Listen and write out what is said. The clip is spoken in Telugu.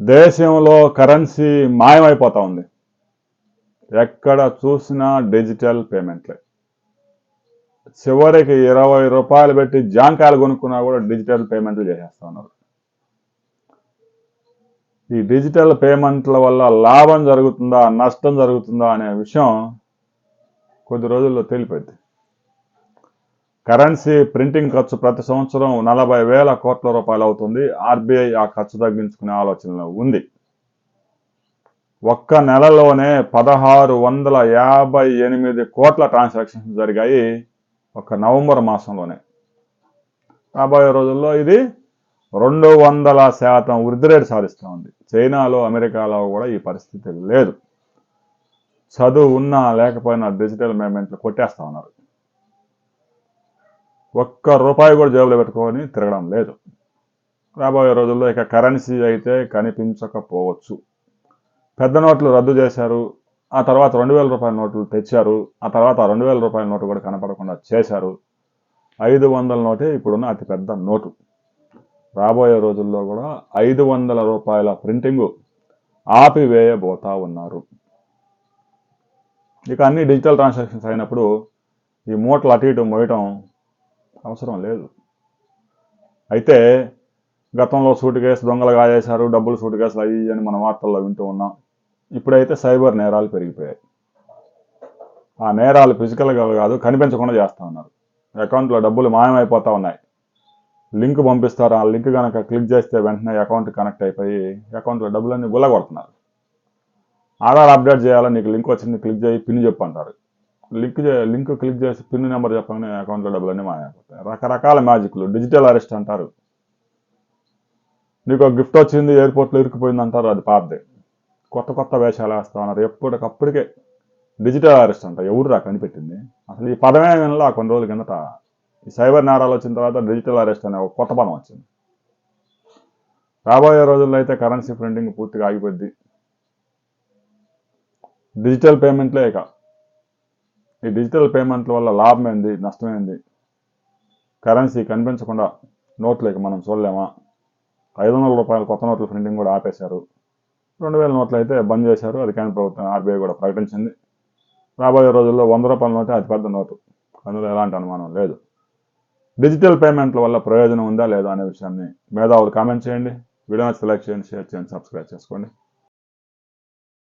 దేశంలో కరెన్సీ మాయమైపోతా ఉంది. ఎక్కడ చూసినా డిజిటల్ పేమెంట్లే. చివరికి 20 రూపాయలు పెట్టి జాంకాయలు కొనుక్కున్నా కూడా డిజిటల్ పేమెంట్లు చేసేస్తా ఉన్నారు. ఈ డిజిటల్ పేమెంట్ల వల్ల లాభం జరుగుతుందా నష్టం జరుగుతుందా అనే విషయం కొద్ది రోజుల్లో తేలిపోయింది. కరెన్సీ ప్రింటింగ్ ఖర్చు ప్రతి సంవత్సరం 40,000 కోట్ల రూపాయలు అవుతుంది. ఆర్బీఐ ఆ ఖర్చు తగ్గించుకునే ఆలోచనలో ఉంది. ఒక్క నెలలోనే 1658 కోట్ల ట్రాన్సాక్షన్స్ జరిగాయి ఒక నవంబర్ మాసంలోనే. రాబోయే రోజుల్లో ఇది 200% వృద్ధి రేటు సాధిస్తూ ఉంది. చైనాలో అమెరికాలో కూడా ఈ పరిస్థితి లేదు. చదువు ఉన్నా లేకపోయినా డిజిటల్ పేమెంట్లు కొట్టేస్తా ఉన్నారు. ఒక్క రూపాయి కూడా జేబులో పెట్టుకొని తిరగడం లేదు. రాబోయే రోజుల్లో ఇక కరెన్సీ అయితే కనిపించకపోవచ్చు. పెద్ద నోట్లు రద్దు చేశారు. ఆ తర్వాత 2,000 రూపాయల నోట్లు తెచ్చారు. ఆ తర్వాత 2,000 రూపాయల నోటు కూడా కనపడకుండా చేశారు. 500 నోటే ఇప్పుడున్న అతిపెద్ద నోటు. రాబోయే రోజుల్లో కూడా 500 రూపాయల ప్రింటింగు ఆపివేయబోతా ఉన్నారు. ఇక అన్ని డిజిటల్ ట్రాన్సాక్షన్స్ అయినప్పుడు ఈ మూటలు అటు ఇటు మోయటం అవసరం లేదు. అయితే గతంలో సూట్ కేసు దొంగలు కాజేశారు, డబ్బులు సూట్ కేసులు అయ్యి అని మన వార్తల్లో వింటూ ఉన్నాం. ఇప్పుడైతే సైబర్ నేరాలు పెరిగిపోయాయి. ఆ నేరాలు ఫిజికల్గా కాదు, కనిపించకుండా చేస్తూ ఉన్నారు. అకౌంట్లో డబ్బులు మాయమైపోతూ ఉన్నాయి. లింక్ పంపిస్తారు. ఆ లింక్ కనుక క్లిక్ చేస్తే వెంటనే అకౌంట్ కనెక్ట్ అయిపోయి అకౌంట్లో డబ్బులన్నీ గుల్లగొడుతున్నారు. ఆధార్ అప్డేట్ చేయాలని నీకు లింక్ వచ్చింది, క్లిక్ చేయి, పిన్ చెప్పు అంటారు. లింక్ క్లిక్ చేసి పిన్ నెంబర్ చెప్పగానే అకౌంట్లో డబ్బులన్నీ మాయమైపోతాయి. రకరకాల మ్యాజిక్లు, డిజిటల్ అరెస్ట్ అంటారు. నీకు ఒక గిఫ్ట్ వచ్చింది, ఎయిర్పోర్ట్లో ఇరుక్కుపోయింది అంటారు, అది పాతదే. కొత్త వేషాలు వేస్తా ఉన్నారు. ఎప్పటికప్పటికే డిజిటల్ అరెస్ట్ అంట. ఎవరు కనిపెట్టింది అసలు? ఈ పదమే వినలా కొన్ని రోజుల కిందట. ఈ సైబర్ నేరాలు వచ్చిన తర్వాత డిజిటల్ అరెస్ట్ అనే ఒక కొత్త పదం వచ్చింది. రాబోయే రోజుల్లో అయితే కరెన్సీ ప్రింటింగ్ పూర్తిగా ఆగిపోద్ది. డిజిటల్ పేమెంట్లే. ఇక ఈ డిజిటల్ పేమెంట్ల వల్ల లాభం ఏంది, నష్టమైంది? కరెన్సీ కనిపించకుండా నోట్లకి మనం చూడలేమా? 500 రూపాయల కొత్త నోట్ల ప్రింటింగ్ కూడా ఆపేశారు. 2,000 నోట్లు అయితే బంద్ చేశారు. అది కేంద్ర ప్రభుత్వం ఆర్బీఐ కూడా ప్రకటించింది. రాబోయే రోజుల్లో 100 రూపాయల నోటే అతిపెద్ద నోటు. అందులో ఎలాంటి అనుమానం లేదు. డిజిటల్ పేమెంట్ల వల్ల ప్రయోజనం ఉందా లేదా అనే విషయాన్ని మేధావులు కామెంట్ చేయండి. వీడియో నచ్చితే లైక్ చేయండి, షేర్ చేయండి, సబ్స్క్రైబ్ చేసుకోండి.